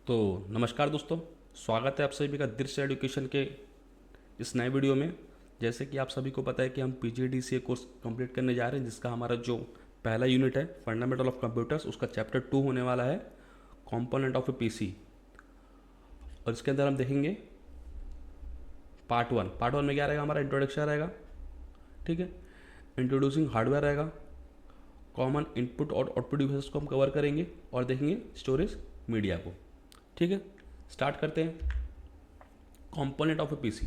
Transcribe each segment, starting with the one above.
तो नमस्कार दोस्तों, स्वागत है आप सभी का दृश्य एजुकेशन के इस नए वीडियो में। जैसे कि आप सभी को पता है कि हम PGDCA कोर्स कंप्लीट करने जा रहे हैं, जिसका हमारा जो पहला यूनिट है फंडामेंटल ऑफ कंप्यूटर्स, उसका चैप्टर 2 होने वाला है कंपोनेंट ऑफ ए पीसी। और इसके अंदर हम देखेंगे पार्ट वन में क्या रहेगा, हमारा इंट्रोडक्शन रहेगा, ठीक है, इंट्रोड्यूसिंग हार्डवेयर रहेगा, कॉमन इनपुट और आउटपुट डिवाइसेस को हम कवर करेंगे और देखेंगे स्टोरेज मीडिया को। ठीक है, स्टार्ट करते हैं। कंपोनेंट ऑफ ए पीसी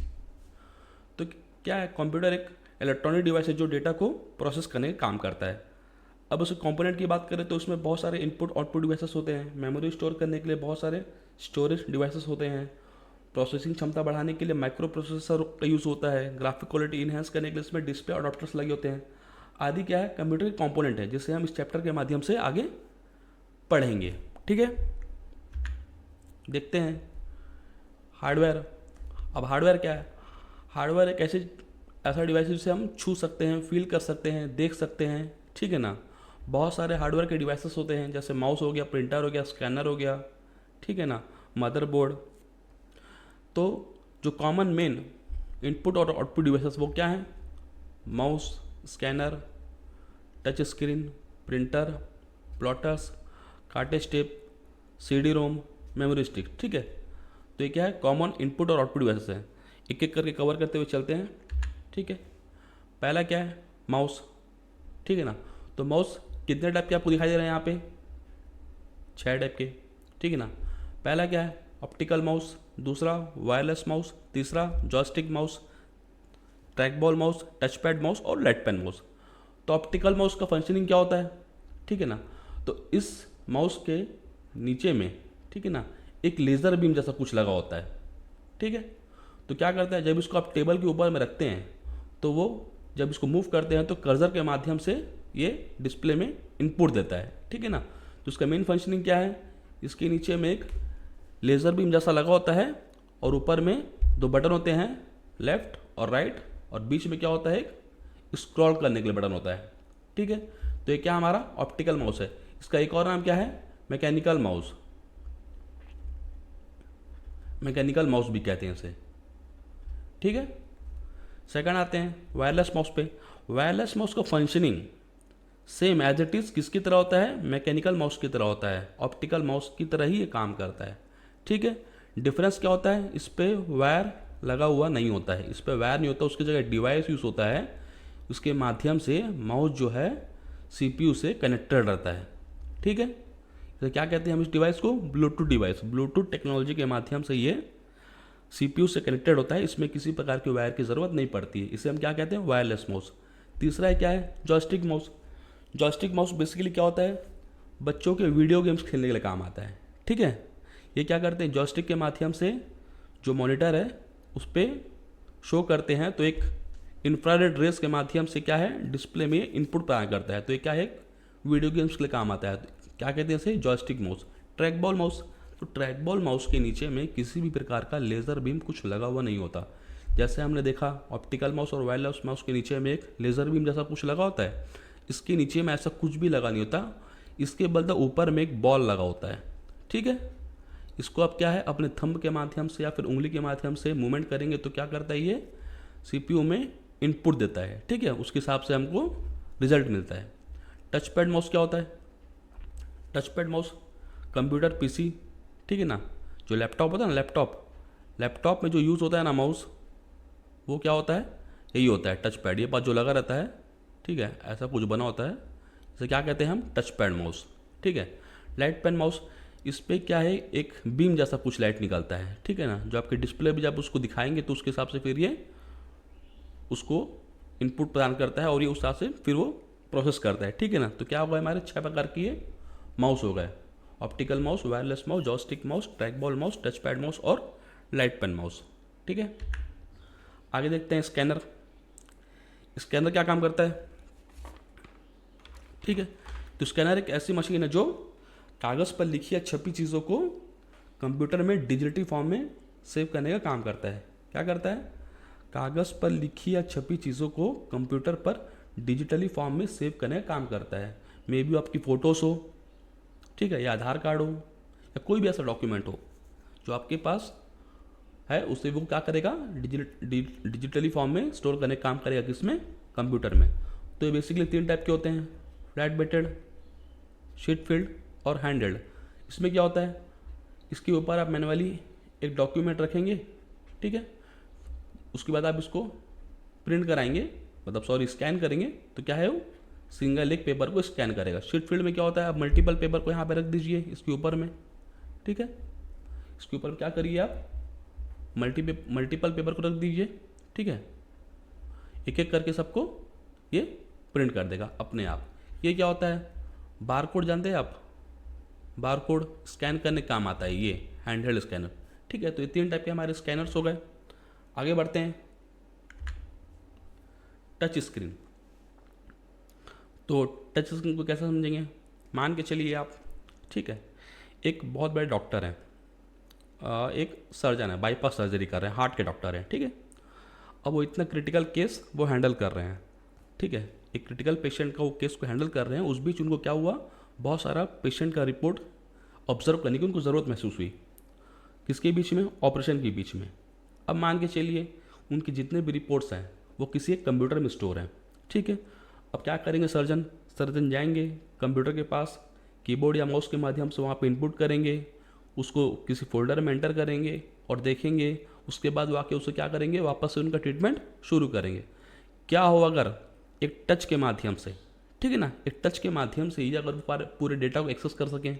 तो क्या है? कंप्यूटर एक इलेक्ट्रॉनिक डिवाइस है जो डेटा को प्रोसेस करने का काम करता है। अब उस कंपोनेंट की बात करें तो उसमें बहुत सारे इनपुट आउटपुट डिवाइसेस होते हैं। मेमोरी स्टोर करने के लिए बहुत सारे स्टोरेज डिवाइसेस होते हैं। प्रोसेसिंग क्षमता बढ़ाने के लिए माइक्रो प्रोसेसर का यूज़ होता है। ग्राफिक क्वालिटी इन्हेंस करने के लिए इसमें डिस्प्ले अडॉप्टर्स लगे होते हैं। आदि क्या है? कंप्यूटर के कंपोनेंट है, जिसे हम इस चैप्टर के माध्यम से आगे पढ़ेंगे। ठीक है, देखते हैं हार्डवेयर। अब हार्डवेयर क्या है? हार्डवेयर एक ऐसा डिवाइस है जिसे हम छू सकते हैं, फील कर सकते हैं, देख सकते हैं। ठीक है ना। बहुत सारे हार्डवेयर के डिवाइसेस होते हैं, जैसे माउस हो गया, प्रिंटर हो गया, स्कैनर हो गया, ठीक है ना, मदरबोर्ड। तो जो कॉमन मेन इनपुट और आउटपुट डिवाइसेस वो क्या हैं? Mouse, scanner, touch screen, printer, plotters, cartridge tape, CD-ROM, memory stick. ठीक है, तो ये क्या है? कॉमन इनपुट और आउटपुट डिवाइसेस हैं। एक एक करके कवर करते हुए चलते हैं। ठीक है, पहला क्या है? माउस। ठीक है ना। तो माउस कितने टाइप के आपको दिखाई दे रहे हैं यहाँ पे? 6 टाइप के। ठीक है ना। पहला क्या है? ऑप्टिकल माउस, दूसरा वायरलेस माउस, तीसरा joystick mouse, trackball mouse, touchpad mouse और लाइट पेन माउस। तो ऑप्टिकल माउस का फंक्शनिंग क्या होता है? ठीक है ना। तो इस माउस के नीचे में, ठीक है ना, एक लेज़र बीम जैसा कुछ लगा होता है। ठीक है, तो क्या करता है, जब इसको आप टेबल के ऊपर में रखते हैं तो वो जब इसको मूव करते हैं तो कर्सर के माध्यम से ये डिस्प्ले में इनपुट देता है। ठीक है ना। तो उसका मेन फंक्शनिंग क्या है? इसके नीचे में एक लेज़र बीम जैसा लगा होता है और ऊपर में 2 बटन होते हैं, लेफ्ट और राइट, और बीच में क्या होता है? एक स्क्रॉल करने के लिए बटन होता है। ठीक है, तो ये क्या हमारा ऑप्टिकल माउस है। इसका एक और नाम क्या है? Mechanical mouse. मैकेनिकल माउस भी कहते हैं इसे। ठीक है, सेकंड आते हैं वायरलेस माउस पे। वायरलेस माउस का functioning same as it is किसकी तरह होता है? मैकेनिकल माउस की तरह होता है। ऑप्टिकल माउस की तरह ही ये काम करता है। ठीक है, डिफरेंस क्या होता है? इस पर वायर लगा हुआ नहीं होता है, इस पर वायर नहीं होता, उसकी जगह डिवाइस यूज़ होता है। उसके माध्यम से माउस जो है CPU से कनेक्टेड रहता है। ठीक है, तो क्या कहते हैं हम इस डिवाइस को? Bluetooth device. ब्लूटूथ टेक्नोलॉजी के माध्यम से ये CPU से कनेक्टेड होता है। इसमें किसी प्रकार की वायर की ज़रूरत नहीं पड़ती है। इसे हम क्या कहते हैं? Wireless mouse. तीसरा है क्या है? Joystick mouse. Joystick mouse basically क्या होता है? बच्चों के वीडियो गेम्स खेलने के लिए काम आता है। ठीक है, ये क्या करते हैं? जॉयस्टिक के माध्यम से जो मॉनिटर है उस पर शो करते हैं, तो एक इंफ्रारेड रेस के माध्यम से क्या है? डिस्प्ले में इनपुट प्रदान करता है। तो ये क्या है? एक वीडियो गेम्स के लिए काम आता है। क्या कहते हैं इसे? Joystick mouse. Trackball mouse. तो ट्रैकबॉल माउस के नीचे में किसी भी प्रकार का लेज़र बीम कुछ लगा हुआ नहीं होता। जैसे हमने देखा ऑप्टिकल माउस और वायरलेस माउस के नीचे में एक लेज़र बीम जैसा कुछ लगा होता है, इसके नीचे में ऐसा कुछ भी लगा नहीं होता। इसके बदले ऊपर में एक बॉल लगा होता है। ठीक है, इसको आप क्या है? अपने थंब के माध्यम से या फिर उंगली के माध्यम से मूवमेंट करेंगे तो क्या करता है? ये CPU में इनपुट देता है। ठीक है, उसके हिसाब से हमको रिजल्ट मिलता है। टचपैड माउस क्या होता है? टचपैड माउस कंप्यूटर PC, ठीक है ना, जो लैपटॉप होता है ना, लैपटॉप में जो यूज़ होता है ना माउस, वो क्या होता है? यही होता है टचपैड। ये पास जो लगा रहता है, ठीक है, ऐसा कुछ बना होता है, इसे क्या कहते हैं हम? Touchpad mouse. ठीक है, लाइट पेन माउस। इस पर क्या है? एक बीम जैसा कुछ लाइट निकलता है। ठीक है ना, जो आपके डिस्प्ले भी जब उसको दिखाएंगे तो उसके हिसाब से फिर ये उसको इनपुट प्रदान करता है और ये उस हिसाब से फिर वो प्रोसेस करता है। ठीक है ना। तो क्या होगा? हमारे 6 प्रकार की ये माउस हो गए: optical mouse, wireless mouse, joystick mouse, trackball mouse, touchpad mouse और लाइट पेन माउस। ठीक है, आगे देखते हैं स्कैनर। स्कैनर क्या काम करता है? ठीक है, तो स्कैनर एक ऐसी मशीन है जो कागज़ पर लिखी या छपी चीज़ों को कंप्यूटर में डिजिटल फॉर्म में सेव करने का काम करता है। क्या करता है? कागज़ पर लिखी या छपी चीज़ों को कंप्यूटर पर डिजिटली फॉर्म में सेव करने का काम करता है। मे बी आपकी फ़ोटोज़ हो, ठीक है, या आधार कार्ड हो, या कोई भी ऐसा डॉक्यूमेंट हो, जो आपके पास है उसे वो क्या करेगा, डिजिटली फॉर्म में स्टोर करने का काम करेगा, किसमें, कंप्यूटर में। तो ये बेसिकली 3 टाइप के होते हैं, फ्लैट बेटेड, शीट फील्ड और हैंडल्ड। इसमें क्या होता है, इसके ऊपर आप मैनुअली एक डॉक्यूमेंट रखेंगे, ठीक है, उसके बाद आप इसको प्रिंट कराएंगे, मतलब सॉरी स्कैन करेंगे, तो क्या है वो सिंगल एक पेपर को स्कैन करेगा। शीट फील्ड में क्या होता है, आप मल्टीपल पेपर को यहाँ पे रख दीजिए इसके ऊपर में, ठीक है, इसके ऊपर क्या करिए आप मल्टीपल पेपर को रख दीजिए, ठीक है, एक एक करके सबको ये प्रिंट कर देगा अपने आप। ये क्या होता है, बारकोड जानते हैं आप, बारकोड स्कैन करने काम आता है ये हैंडहेल्ड स्कैनर, ठीक है। तो ये 3 टाइप के हमारे स्कैनर्स हो गए। आगे बढ़ते हैं, टच स्क्रीन। तो टच स्क्रीन को कैसे समझेंगे, मान के चलिए आप, ठीक है, एक बहुत बड़े डॉक्टर हैं, एक सर्जन है, बाईपास सर्जरी कर रहे हैं, हार्ट के डॉक्टर हैं, ठीक है। अब वो इतना क्रिटिकल केस वो हैंडल कर रहे हैं, ठीक है, एक क्रिटिकल पेशेंट का वो केस को हैंडल कर रहे हैं। उस बीच उनको क्या हुआ, बहुत सारा पेशेंट का रिपोर्ट ऑब्जर्व करने की उनको ज़रूरत महसूस हुई, किसके बीच में, ऑपरेशन के बीच में। अब मान के चलिए उनके जितने भी रिपोर्ट्स हैं वो किसी एक कंप्यूटर में स्टोर हैं, ठीक है। अब क्या करेंगे सर्जन जाएंगे कंप्यूटर के पास, कीबोर्ड या माउस के माध्यम से वहाँ पे इनपुट करेंगे, उसको किसी फोल्डर में एंटर करेंगे और देखेंगे, उसके बाद वाकई उसे क्या करेंगे, वापस से उनका ट्रीटमेंट शुरू करेंगे। क्या हो अगर एक टच के माध्यम से, ठीक है ना, एक टच के माध्यम से ही अगर वो पूरे डेटा को एक्सेस कर सकें,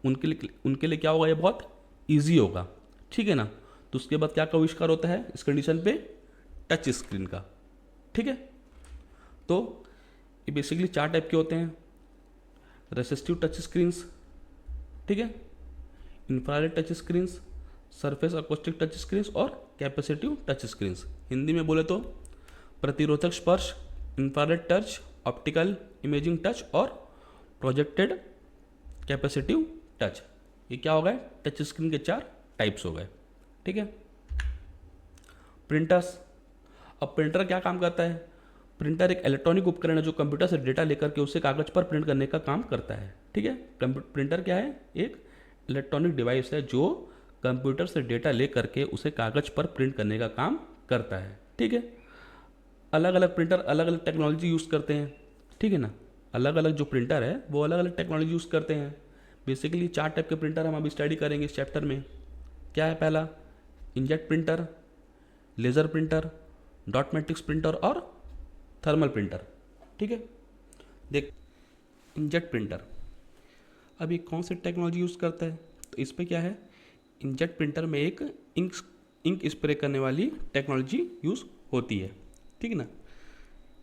उनके लिए क्या होगा, ये बहुत ईजी होगा, ठीक है ना। तो उसके बाद क्या का आविष्कार होता है इस कंडीशन पे, टच स्क्रीन का, ठीक है। तो ये बेसिकली 4 टाइप के होते हैं, रेसिस्टिव टच स्क्रीन्स, ठीक है, infrared touch screens, surface acoustic touch screens और कैपेसिटिव टच स्क्रीन्स। हिंदी में बोले तो प्रतिरोधक स्पर्श, infrared touch, optical imaging touch और प्रोजेक्टेड कैपेसिटिव टच। ये क्या हो गए, टच स्क्रीन के 4 टाइप्स हो गए, ठीक है। प्रिंटर्स। अब प्रिंटर क्या काम करता है, प्रिंटर एक इलेक्ट्रॉनिक उपकरण है जो कंप्यूटर से डेटा लेकर के उसे कागज पर प्रिंट करने का काम करता है, ठीक है। प्रिंटर क्या है, एक इलेक्ट्रॉनिक डिवाइस है जो कंप्यूटर से डेटा ले करके उसे कागज पर प्रिंट करने का काम करता है, ठीक है। अलग अलग प्रिंटर अलग अलग टेक्नोलॉजी यूज़ करते हैं, ठीक है ना, अलग अलग जो प्रिंटर है वो अलग अलग टेक्नोलॉजी यूज़ करते हैं। बेसिकली 4 टाइप के प्रिंटर हम अभी स्टडी करेंगे इस चैप्टर में। क्या है, पहला inkjet printer, laser printer, dot matrix printer और थर्मल प्रिंटर, ठीक है। देख, इंकजेट प्रिंटर अभी कौन सी टेक्नोलॉजी यूज़ करता है, तो इस पर क्या है, इंकजेट प्रिंटर में एक इंक स्प्रे करने वाली टेक्नोलॉजी यूज़ होती है, ठीक है ना।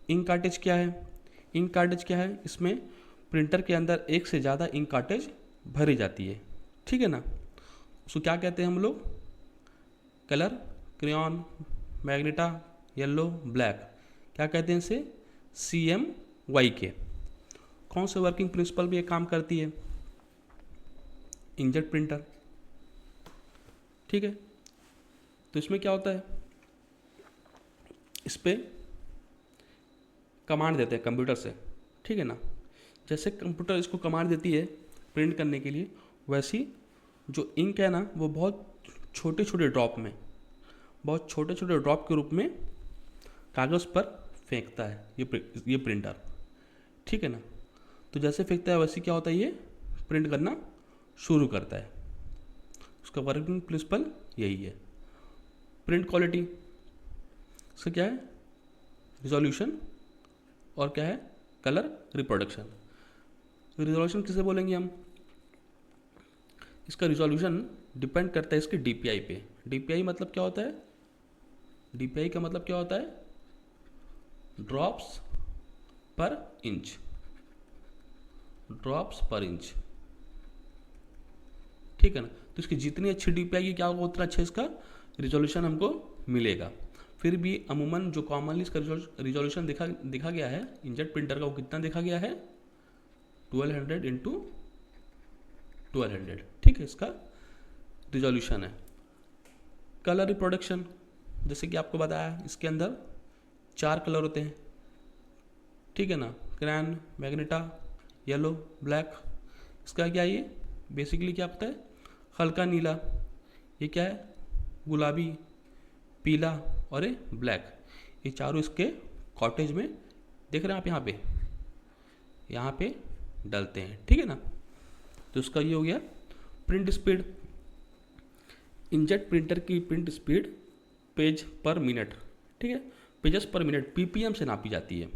इंक कार्टेज क्या है, इंक कार्टेज क्या है, इसमें प्रिंटर के अंदर एक से ज़्यादा इंक कार्टेज भरी जाती है, ठीक है ना। उसको क्या कहते हैं हम लोग, colour, crayon, magenta, yellow, black, क्या कहते हैं इसे, CMYK। कौन से वर्किंग प्रिंसिपल भी ये काम करती है, इंकजेट प्रिंटर, ठीक है। तो इसमें क्या होता है, इस पर कमांड देते हैं कंप्यूटर से, ठीक है ना। जैसे कंप्यूटर इसको कमांड देती है प्रिंट करने के लिए, वैसी जो इंक है ना वो बहुत छोटे छोटे ड्रॉप में, बहुत छोटे छोटे ड्रॉप के रूप में कागज़ पर फेंकता है ये प्रिंटर, ठीक है ना। तो जैसे फेंकता है वैसे क्या होता है, ये प्रिंट करना शुरू करता है। उसका वर्किंग प्रिंसिपल यही है। प्रिंट क्वालिटी, इसका क्या है, रिजोल्यूशन और क्या है, कलर रिप्रोडक्शन। रिजोल्यूशन किसे बोलेंगे हम, इसका रिजोल्यूशन डिपेंड करता है इसके DPI पे। DPI मतलब क्या होता है, DPI का मतलब क्या होता है, ड्रॉप्स पर इंच, ड्रॉप्स पर इंच, ठीक है ना। तो इसकी जितनी अच्छी DPI की क्या होगा उतना अच्छा इसका रिजोल्यूशन हमको मिलेगा। फिर भी अमूमन जो कॉमनली इसका रिजोल्यूशन देखा गया है इंकजेट प्रिंटर का, वो कितना देखा गया है, 1200 इंटू 1200, ठीक है, इसका रिजोल्यूशन है। कलर रिप्रोडक्शन, जैसे कि आपको बताया इसके अंदर 4 कलर होते हैं, ठीक है ना, क्रेयॉन, मैग्नेटा, येलो, ब्लैक। इसका क्या, ये बेसिकली क्या होता है, हल्का नीला, ये क्या है, गुलाबी, पीला और ये ब्लैक, ये चारों इसके कॉटेज में देख रहे हैं आप, यहाँ पे डलते हैं, ठीक है ना। तो उसका ये हो गया प्रिंट स्पीड। इंकजेट प्रिंटर की प्रिंट स्पीड पेज पर मिनट, ठीक है, पेजेस पर मिनट पीपीएम से नापी जाती है,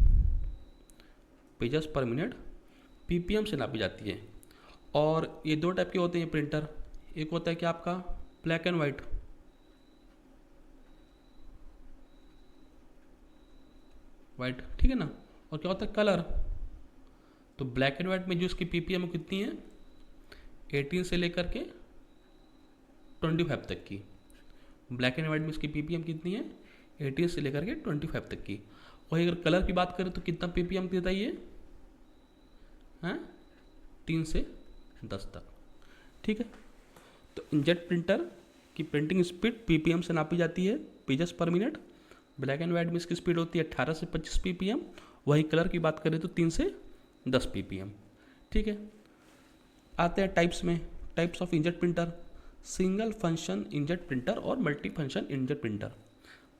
पेजेस पर मिनट पीपीएम से नापी जाती है। और ये दो टाइप के होते हैं प्रिंटर, एक होता है कि आपका ब्लैक एंड वाइट, ठीक है ना, और क्या होता है कलर। तो ब्लैक एंड वाइट में जो इसकी पीपीएम कितनी है, 18 से लेकर के 25 तक की। ब्लैक एंड वाइट में इसकी पीपीएम कितनी है, 18 से लेकर के 25 तक की। वही अगर कलर की बात करें तो कितना पीपीएम देता है ये, हैं 3 से 10 तक, ठीक है। तो इंकजेट प्रिंटर की प्रिंटिंग स्पीड पीपीएम से नापी जाती है, पेजेस पर मिनट। ब्लैक एंड वाइट में इसकी स्पीड होती है 18 से 25 पीपीएम। वही कलर की बात करें तो 3 से 10 पीपीएम, ठीक है। आते हैं टाइप्स में, types of inkjet printer, single function inkjet printer और multi function inkjet printer.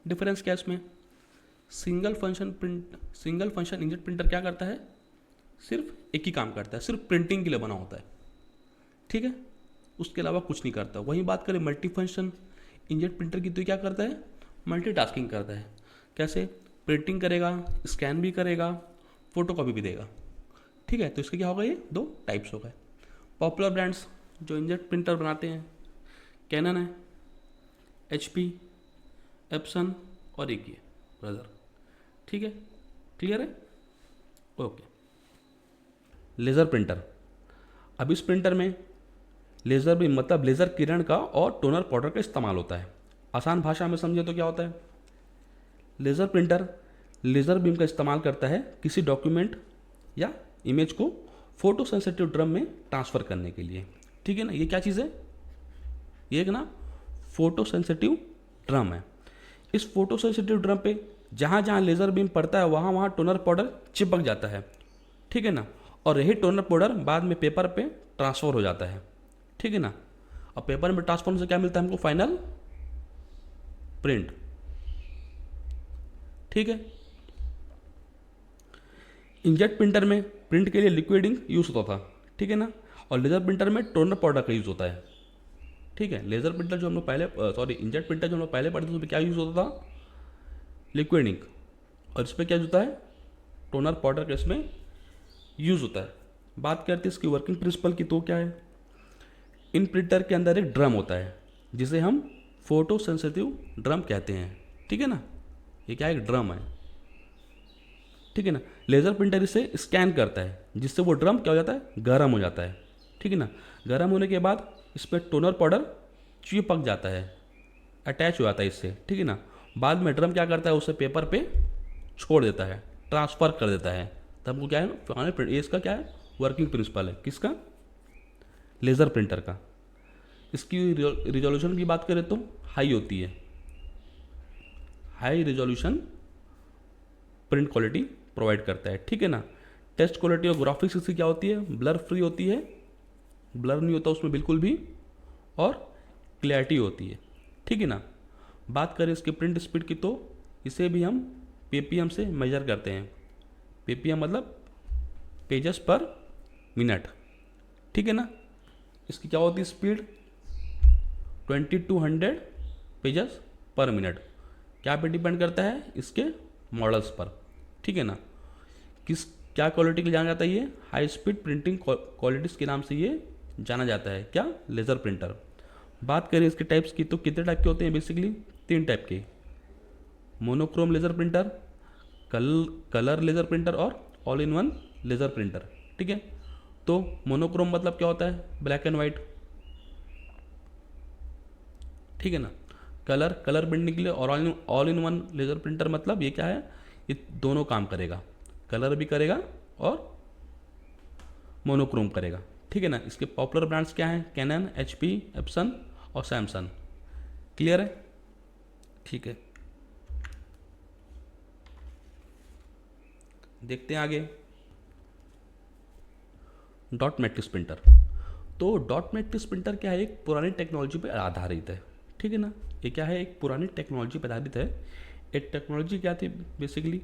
Difference क्या है इसमें, सिंगल फंक्शन इंकजेट प्रिंटर क्या करता है, सिर्फ एक ही काम करता है, सिर्फ प्रिंटिंग के लिए बना होता है, ठीक है, उसके अलावा कुछ नहीं करता। वहीं बात करें मल्टी फंक्शन इंकजेट प्रिंटर की, तो क्या करता है, मल्टीटास्किंग करता है। कैसे, प्रिंटिंग करेगा, स्कैन भी करेगा, फोटोकॉपी भी देगा, ठीक है। तो इसके क्या होगा, ये दो टाइप्स हो गए। पॉपुलर ब्रांड्स जो इंकजेट प्रिंटर बनाते हैं, कैनन है, HP, एप्सन और एक ये ब्रदर, ठीक है, क्लियर है, ओके। लेज़र प्रिंटर, अब इस प्रिंटर में लेज़र भी मतलब लेज़र किरण का और टोनर पाउडर का इस्तेमाल होता है। आसान भाषा में समझे तो क्या होता है, लेज़र प्रिंटर लेज़र बीम का इस्तेमाल करता है किसी डॉक्यूमेंट या इमेज को फोटो सेंसिटिव ड्रम में ट्रांसफ़र करने के लिए, ठीक है ना। ये क्या चीज़ है, ये एक ना फोटो सेंसिटिव ड्रम है। इस फोटो सेंसिटिव ड्रम पे जहाँ जहाँ लेज़र बीम पड़ता है वहाँ वहाँ टोनर पाउडर चिपक जाता है, ठीक है ना। और यही टोनर पाउडर बाद में पेपर पे ट्रांसफ़र हो जाता है, ठीक है ना। और पेपर में ट्रांसफर होने से क्या मिलता है हमको, फाइनल प्रिंट, ठीक है। इंकजेट प्रिंटर में प्रिंट के लिए लिक्विड इंक यूज़ होता था, ठीक है ना। और लेज़र प्रिंटर में टोनर पाउडर का यूज़ होता है, ठीक है। लेज़र प्रिंटर जो हम लोग पहले इंकजेट प्रिंटर जो हम लोग पहले पढ़ते थे उसमें क्या यूज़ होता था, लिक्विड इंक, और इस पर क्या होता है, टोनर पाउडर का इसमें यूज़ होता है। बात करते हैं इसकी वर्किंग प्रिंसिपल की, तो क्या है, इन प्रिंटर के अंदर एक ड्रम होता है जिसे हम फोटो सेंसिटिव ड्रम कहते हैं, ठीक है ना। ये क्या है, एक ड्रम है, ठीक है ना। लेज़र प्रिंटर इसे स्कैन करता है जिससे वो ड्रम क्या हो जाता है, गर्म हो जाता है, ठीक है ना। गर्म होने के बाद इस पर टोनर पाउडर चिपक जाता है, अटैच हो जाता है इससे, ठीक है ना। बाद में ड्रम क्या करता है, उसे पेपर पे छोड़ देता है, ट्रांसफ़र कर देता है, तब वो क्या है फाइनल प्रिंट। ये इसका क्या है, वर्किंग प्रिंसिपल है, किसका, लेज़र प्रिंटर का। इसकी रिजोल्यूशन की बात करें तो हाई होती है, high resolution print quality provide करता है, ठीक है ना। टेस्ट क्वालिटी और ग्राफिक्स इसकी क्या होती है, ब्लर फ्री होती है, ब्लर नहीं होता उसमें बिल्कुल भी, और क्लैरिटी होती है, ठीक है ना। बात करें इसके प्रिंट स्पीड की, तो इसे भी हम पीपीएम से मेजर करते हैं। पीपीएम मतलब पेजेस पर मिनट, ठीक है ना। इसकी क्या होती है स्पीड, 2200 पेजेस पर मिनट। क्या पे डिपेंड करता है, इसके मॉडल्स पर, ठीक है ना। क्या क्वालिटी के लिए जाना जाता है, ये हाई स्पीड प्रिंटिंग क्वालिटीज़ के नाम से ये जाना जाता है, क्या, लेज़र प्रिंटर। बात करें इसके टाइप्स की, तो कितने टाइप के होते हैं, बेसिकली 3 टाइप के, monochrome laser printer, colour laser printer और all in one laser printer, ठीक है। तो मोनोक्रोम मतलब क्या होता है, ब्लैक एंड वाइट, ठीक है ना। कलर प्रिंटिंग के लिए, और all in one laser printer मतलब ये क्या है, ये दोनों काम करेगा, कलर भी करेगा और मोनोक्रोम करेगा, ठीक है ना। इसके पॉपुलर ब्रांड्स क्या हैं, कैनन, HP, एप्सन और सैमसंग, क्लियर है, ठीक है। देखते हैं आगे, डॉट मैट्रिक्स प्रिंटर। तो डॉट मैट्रिक्स प्रिंटर क्या है, एक पुरानी टेक्नोलॉजी पर आधारित है, ठीक है ना। ये क्या है, एक पुरानी टेक्नोलॉजी पर आधारित है। एक टेक्नोलॉजी क्या थी बेसिकली,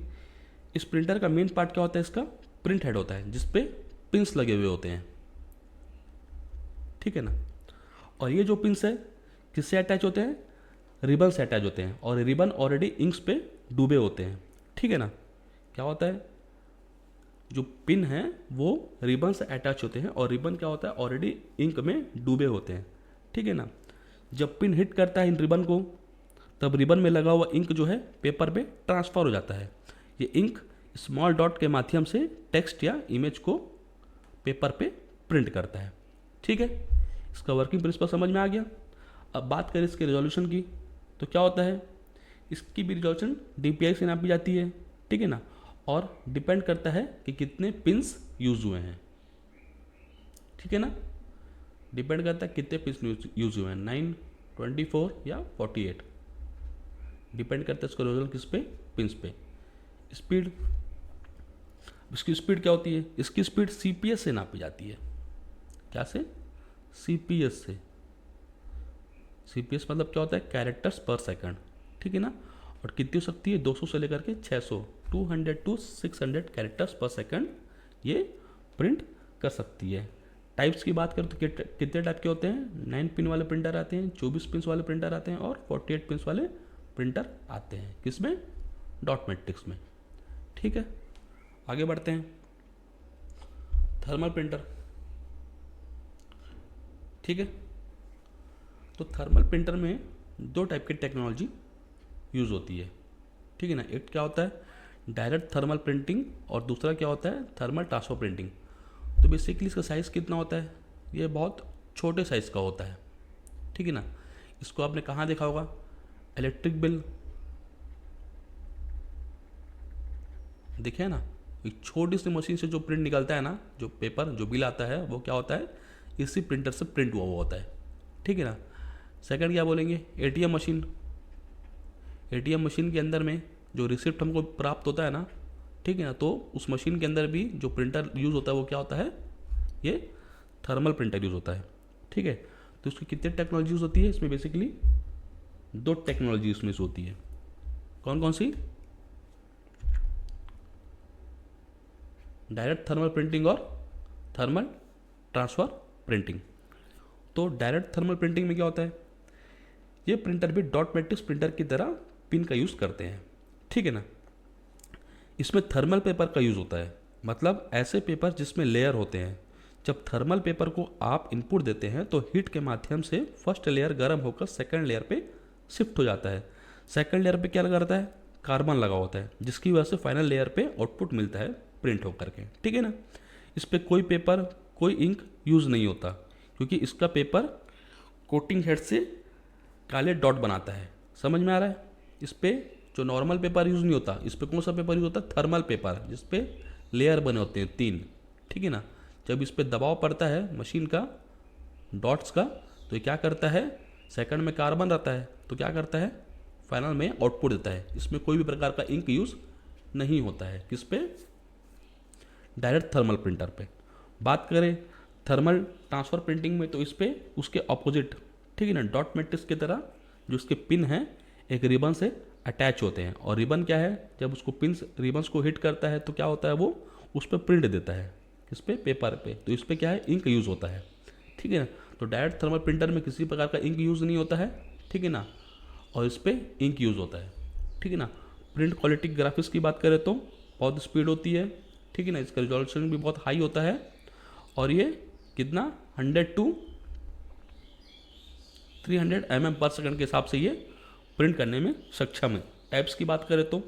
इस प्रिंटर का मेन पार्ट क्या होता है, इसका प्रिंट हेड होता है जिसपे पिंस लगे हुए होते हैं, ठीक है ना। और ये जो पिंस है किससे अटैच होते हैं, रिबन से अटैच होते हैं, और रिबन ऑलरेडी इंक्स पे डूबे होते हैं, ठीक है ना। क्या होता है, जो पिन है वो रिबन से अटैच होते हैं, और रिबन क्या होता है, ऑलरेडी इंक में डूबे होते हैं, ठीक है ना। जब पिन हिट करता है इन रिबन को, तब रिबन में लगा हुआ इंक जो है पेपर पे ट्रांसफ़र हो जाता है। ये इंक स्मॉल डॉट के माध्यम से टेक्स्ट या इमेज को पेपर पे प्रिंट करता है, ठीक है। इसका वर्किंग प्रिंसिपल समझ में आ गया। अब बात करें इसके रिजोल्यूशन की, तो क्या होता है, इसकी भी रिजोल्यूशन DPI से नापी जाती है, ठीक है ना। और डिपेंड करता है कि कितने पिंस यूज़ हुए हैं, ठीक है ना। डिपेंड करता है कितने पिंस यूज़ हुए हैं, 9, 24 या 48, डिपेंड करता है इसका रिजोल्यूशन किस पे, पिंस पे। स्पीड, इसकी स्पीड क्या होती है, इसकी स्पीड CPS से नापी जाती है। क्या से, CPS से। CPS मतलब क्या होता है, कैरेक्टर्स पर सेकंड, ठीक है ना। और कितनी हो सकती है, 200 से लेकर के 600, 200 to 600 कैरेक्टर्स पर सेकंड ये प्रिंट कर सकती है। टाइप्स की बात करें तो कितने टाइप के होते हैं, 9 पिन वाले प्रिंटर आते हैं, 24 पिन वाले प्रिंटर आते हैं, और 48 पिन वाले प्रिंटर आते हैं। किसमें, डॉट मैट्रिक्स में, ठीक है। आगे बढ़ते हैं, थर्मल प्रिंटर, ठीक है। तो थर्मल प्रिंटर में 2 टाइप की टेक्नोलॉजी यूज़ होती है, ठीक है ना। एक क्या होता है, डायरेक्ट थर्मल प्रिंटिंग, और दूसरा क्या होता है, थर्मल ट्रांसफर प्रिंटिंग। तो बेसिकली इसका साइज़ कितना होता है, ये बहुत छोटे साइज़ का होता है, ठीक है ना। इसको आपने कहाँ देखा होगा, इलेक्ट्रिक बिल देखे है ना, एक छोटी सी मशीन से जो प्रिंट निकलता है ना, जो पेपर जो बिल आता है वो क्या होता है, इसी प्रिंटर से प्रिंट हुआ होता है, ठीक है ना। सेकंड क्या बोलेंगे, ATM मशीन। ATM मशीन के अंदर में जो रिसिप्ट हमको प्राप्त होता है ना, ठीक है ना, तो उस मशीन के अंदर भी जो प्रिंटर यूज़ होता है वो क्या होता है, ये थर्मल प्रिंटर यूज़ होता है, ठीक है। तो उसकी कितनी टेक्नोलॉजी यूज़ होती है, इसमें बेसिकली 2 टेक्नोलॉजी इसमें यूज़ होती है। कौन कौन सी, डायरेक्ट थर्मल प्रिंटिंग और थर्मल ट्रांसफ़र प्रिंटिंग। तो डायरेक्ट थर्मल प्रिंटिंग में क्या होता है, ये प्रिंटर भी डॉट मैट्रिक्स प्रिंटर की तरह पिन का यूज़ करते हैं, ठीक है ना। इसमें थर्मल पेपर का यूज़ होता है, मतलब ऐसे पेपर जिसमें लेयर होते हैं। जब थर्मल पेपर को आप इनपुट देते हैं तो हीट के माध्यम से फर्स्ट लेयर गर्म होकर सेकंड लेयर पे शिफ्ट हो जाता है। सेकंड लेयर पे क्या लगा रहता है, कार्बन लगा होता है, जिसकी वजह से फाइनल लेयर पे आउटपुट मिलता है प्रिंट होकर के, ठीक है ना। इस पर कोई पेपर, कोई इंक यूज़ नहीं होता, क्योंकि इसका पेपर कोटिंग हेड से काले डॉट बनाता है। समझ में आ रहा है। इस पर जो नॉर्मल पेपर यूज़ नहीं होता, इस पर कौन सा पेपर यूज़ होता है, थर्मल पेपर, जिस पे लेयर बने होते हैं 3, ठीक है ना। जब इस पर दबाव पड़ता है मशीन का, डॉट्स का, तो ये क्या करता है, सेकंड में कार्बन रहता है, तो क्या करता है, फाइनल में आउटपुट देता है। इसमें कोई भी प्रकार का इंक यूज़ नहीं होता है। किस पे, डायरेक्ट थर्मल प्रिंटर पे। बात करें थर्मल ट्रांसफ़र प्रिंटिंग में, तो इस पे उसके ऑपोजिट, ठीक है ना, डॉट मैट्रिक्स की तरह जो उसके पिन हैं एक रिबन से अटैच होते हैं। और रिबन क्या है, जब उसको पिन रिबन्स को हिट करता है तो क्या होता है, वो उस पर प्रिंट देता है, किस पे, पेपर पे। तो इस पर क्या है, इंक यूज़ होता है, ठीक है ना। तो डायरेक्ट थर्मल प्रिंटर में किसी प्रकार का इंक यूज़ नहीं होता है, ठीक है ना, और इस पर इंक यूज़ होता है, ठीक है ना। प्रिंट क्वालिटी ग्राफिक्स की बात करें तो बहुत स्पीड होती है, ठीक है ना। इसका रिजोल्यूशन भी बहुत हाई होता है, और ये कितना 100 to 300 mm/s के हिसाब से ये प्रिंट करने में सक्षम है। टाइप्स की बात करें तो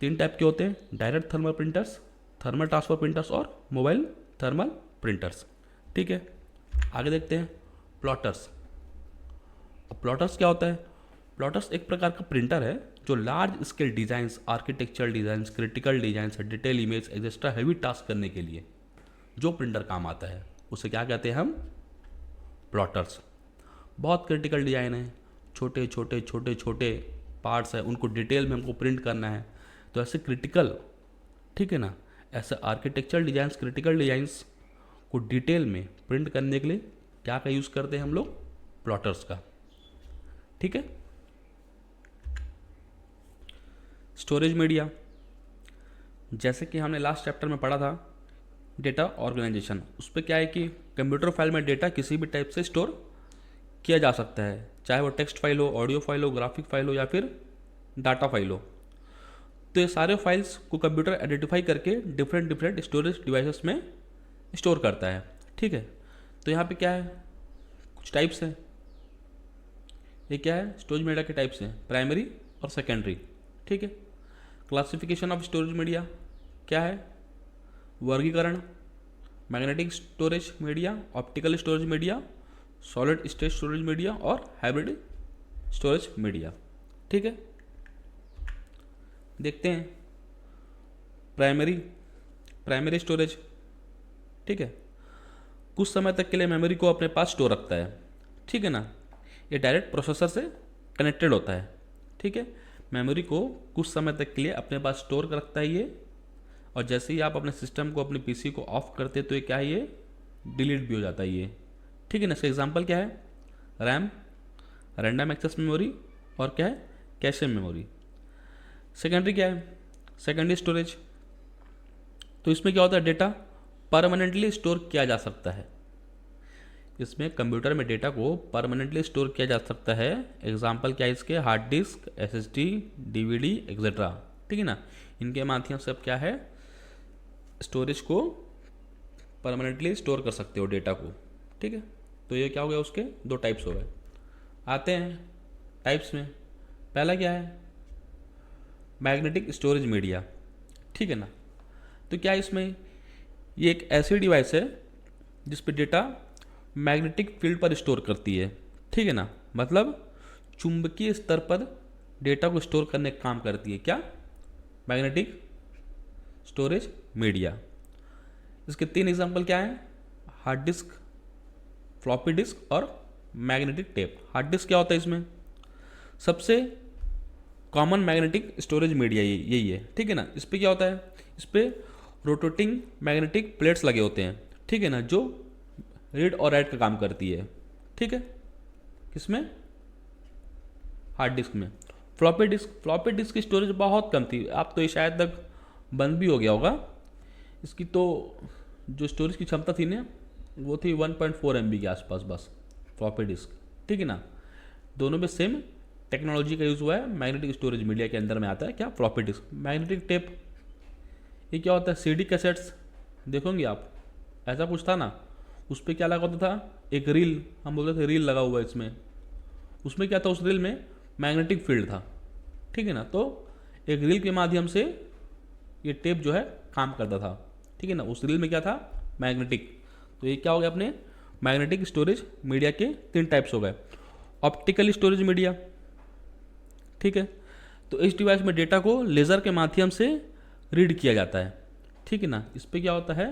3 टाइप के होते हैं, direct thermal printers, thermal transfer printers और मोबाइल थर्मल प्रिंटर्स, ठीक है। आगे देखते हैं प्लॉटर्स। अब प्लॉटर्स क्या होता है, प्लॉटर्स एक प्रकार का प्रिंटर है जो large scale designs, architectural designs, critical designs, detail image etcetera heavy task करने के लिए जो प्रिंटर काम आता है उसे क्या कहते हैं हम, प्लॉटर्स। बहुत क्रिटिकल डिज़ाइन है, छोटे छोटे छोटे छोटे पार्ट्स है, उनको डिटेल में हमको प्रिंट करना है, तो ऐसे क्रिटिकल, ठीक है ना, ऐसे आर्किटेक्चरल डिज़ाइंस, क्रिटिकल डिज़ाइंस को डिटेल में प्रिंट करने के लिए क्या का यूज़ करते हैं हम लोग, प्लॉटर्स का, ठीक है। स्टोरेज मीडिया, जैसे कि हमने लास्ट चैप्टर में पढ़ा था डेटा ऑर्गेनाइजेशन, उस पर क्या है कि कंप्यूटर फाइल में डेटा किसी भी टाइप से स्टोर किया जा सकता है, चाहे वो टेक्स्ट फाइल हो, ऑडियो फाइल हो, ग्राफिक फाइल हो या फिर डाटा फाइल हो। तो ये सारे फाइल्स को कंप्यूटर आइडेंटिफाई करके डिफरेंट डिफरेंट स्टोरेज डिवाइसेस में स्टोर करता है, ठीक है। तो यहाँ पे क्या है, कुछ टाइप्स हैं। ये क्या है, स्टोरेज मीडिया के टाइप्स हैं, प्राइमरी और सेकेंडरी, ठीक है। क्लासिफिकेशन ऑफ स्टोरेज मीडिया क्या है, वर्गीकरण, magnetic storage media, optical storage media, solid state storage media और हाइब्रिड स्टोरेज मीडिया, ठीक है। देखते हैं प्राइमरी स्टोरेज, ठीक है। कुछ समय तक के लिए मेमोरी को अपने पास स्टोर रखता है, ठीक है ना। ये डायरेक्ट प्रोसेसर से कनेक्टेड होता है, ठीक है। मेमोरी को कुछ समय तक के लिए अपने पास स्टोर कर रखता है ये, और जैसे ही आप अपने सिस्टम को, अपने पीसी को ऑफ करते हैं तो ये क्या है, ये डिलीट भी हो जाता है ये, ठीक है ना। इसका एग्जांपल क्या है, रैम, रैंडम एक्सेस मेमोरी और क्या है, कैशे मेमोरी। सेकेंडरी क्या है, सेकेंडरी स्टोरेज, तो इसमें क्या होता है, डेटा परमानेंटली स्टोर किया जा सकता है। इसमें कंप्यूटर में डेटा को परमानेंटली स्टोर किया जा सकता है। एग्जांपल क्या है इसके, hard disk, SSD, DVD etcetera, ठीक है ना। इनके माध्यम से अब क्या है, स्टोरेज को परमानेंटली स्टोर कर सकते हो डेटा को, ठीक है। तो ये क्या हो गया, उसके दो टाइप्स हो गए। आते हैं टाइप्स में, पहला क्या है, मैग्नेटिक स्टोरेज मीडिया, ठीक है ना। तो क्या इसमें, ये एक ऐसी डिवाइस है जिस पे डेटा मैग्नेटिक फील्ड पर स्टोर करती है, ठीक है ना। मतलब चुंबकीय स्तर पर डेटा को स्टोर करने का काम करती है, क्या, मैग्नेटिक स्टोरेज मीडिया। इसके तीन एग्जांपल क्या हैं, हार्ड डिस्क, फ्लॉपी डिस्क और मैग्नेटिक टेप। हार्ड डिस्क क्या होता है, इसमें सबसे कॉमन मैग्नेटिक स्टोरेज मीडिया यही है, ठीक है ना। इस पर क्या होता है, इस पर रोटेटिंग मैग्नेटिक प्लेट्स लगे होते हैं, ठीक है ना, जो रीड और राइट का काम करती है, ठीक है। किसमें, हार्ड डिस्क में। फ्लॉपी डिस्क की स्टोरेज बहुत कम थी, आप तो ये शायद तक बंद भी हो गया होगा। इसकी तो जो स्टोरेज की क्षमता थी ना, वो थी 1.4 MB के आसपास बस, फ्लॉपी डिस्क, ठीक है ना। दोनों में सेम टेक्नोलॉजी का यूज़ हुआ है, मैग्नेटिक स्टोरेज मीडिया के अंदर में आता है क्या, फ्लॉपी डिस्क। मैग्नेटिक टेप, ये क्या होता है, सीडी कैसेट्स देखोगे आप, ऐसा कुछ था ना, उस पर क्या लगा होता था, एक रील, हम बोलते थे रील लगा हुआ है इसमें। उसमें क्या था, उस रील में मैग्नेटिक फील्ड था, ठीक है ना। तो एक रील के माध्यम से ये टेप जो है काम करता था, ठीक है ना। उस रील में क्या था, मैग्नेटिक। तो ये क्या हो गया, अपने मैग्नेटिक स्टोरेज मीडिया के तीन टाइप्स हो गए। ऑप्टिकल स्टोरेज मीडिया, ठीक है। तो इस डिवाइस में डेटा को लेज़र के माध्यम से रीड किया जाता है, ठीक है ना। इस पर क्या होता है,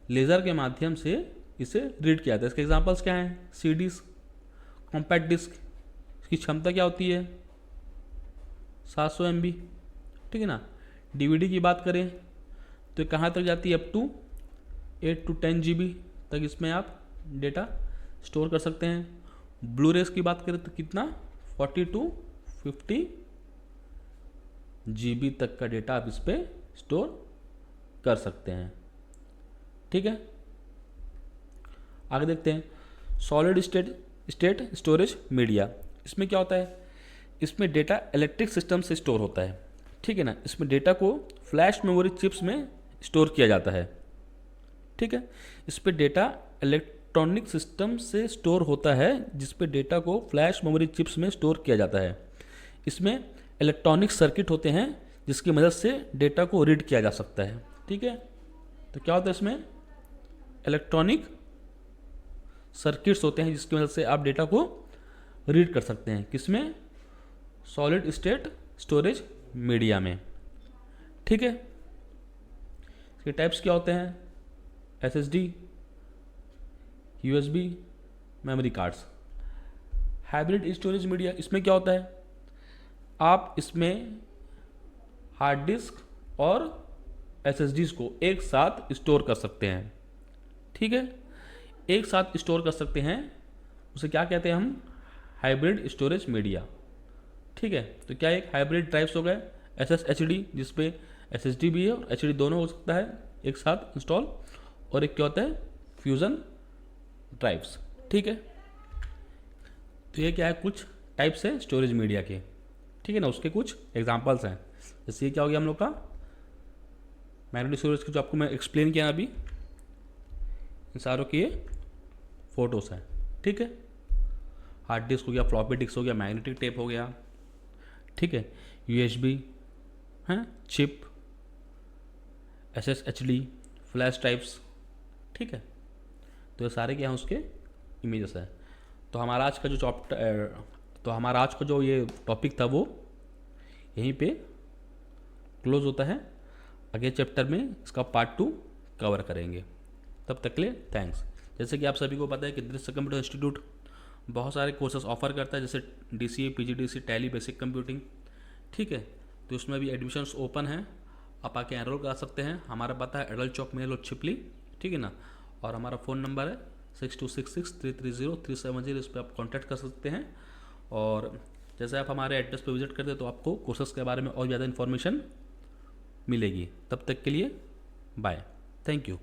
लेज़र के माध्यम से इसे रीड किया जाता है। इसके एग्जांपल्स क्या हैं, सीडीज, कॉम्पैक्ट डिस्क, इसकी क्षमता क्या होती है, 700 MB, ठीक है ना। डीवीडी की बात करें तो कहाँ तक जाती है, अप टू 8 to 10 GB तक इसमें आप डेटा स्टोर कर सकते हैं। ब्लू रेस की बात करें तो कितना, 40 to 50 GB तक का डेटा आप इस पर स्टोर कर सकते हैं, ठीक है। आगे देखते हैं, सॉलिड स्टेट स्टोरेज मीडिया। इसमें क्या होता है, इसमें डेटा इलेक्ट्रिक सिस्टम से स्टोर होता है, ठीक है ना। इसमें डेटा को फ्लैश मेमोरी चिप्स में स्टोर किया जाता है, ठीक है। इस पर डेटा इलेक्ट्रॉनिक सिस्टम से स्टोर होता है, जिस पे डेटा को फ्लैश मेमोरी चिप्स में स्टोर किया जाता है। इसमें इलेक्ट्रॉनिक सर्किट होते हैं जिसकी मदद से डेटा को रीड किया जा सकता है, ठीक है। तो क्या होता है, इसमें इलेक्ट्रॉनिक सर्किट्स होते हैं जिसकी मदद से आप डेटा को रीड कर सकते हैं, किसमें, सॉलिड स्टेट स्टोरेज मीडिया में, ठीक है। इसके टाइप्स क्या होते हैं, SSD, USB, memory cards. Hybrid storage media, इसमें क्या होता है, आप इसमें हार्ड डिस्क और एसएसडीज को एक साथ स्टोर कर सकते हैं, ठीक है। एक साथ स्टोर कर सकते हैं, उसे क्या कहते हैं हम, हाइब्रिड स्टोरेज मीडिया। ठीक है, तो क्या एक हाइब्रिड ड्राइव्स हो गए SSHD, जिसपे SSD भी है और HD दोनों हो सकता है एक साथ इंस्टॉल, और एक क्या होता है फ्यूज़न ड्राइव्स। ठीक है, तो ये क्या है कुछ टाइप्स है स्टोरेज मीडिया के। ठीक है ना, उसके कुछ एग्जांपल्स हैं। जैसे ये क्या हो गया हम लोग का मैग्नेटिक स्टोरेज की, जो आपको मैं एक्सप्लेन किया अभी, इन सारों की ये फोटोस हैं। ठीक है, हार्ड डिस्क हो गया, फ्लॉपी डिस्क हो गया, मैग्नेटिक टेप हो गया। ठीक है, USB हैं, चिप, SSHD, फ्लैश टाइप्स। ठीक है, तो ये सारे क्या हैं उसके इमेजेस है। तो हमारा आज का जो हमारा आज का जो ये टॉपिक था वो यहीं पे क्लोज होता है। अगले चैप्टर में इसका पार्ट 2 कवर करेंगे। तब तक के लिए थैंक्स। जैसे कि आप सभी को पता है कि दृश्य कंप्यूटर इंस्टीट्यूट बहुत सारे कोर्सेज ऑफर करता है, जैसे DCA, PGDC, tally, basic computing. ठीक है, तो उसमें भी एडमिशन्स ओपन हैं, आप आके एनरोल करा सकते हैं। हमारा पता है एडल चौक मेल और छिपली। ठीक है ना, और हमारा फ़ोन नंबर है 6266330370, इस पर आप कॉन्टैक्ट कर सकते हैं। और जैसे आप हमारे एड्रेस पर विजिट करते हैं तो आपको कोर्सेज के बारे में और ज़्यादा इन्फॉर्मेशन मिलेगी। तब तक के लिए बाय, थैंक यू।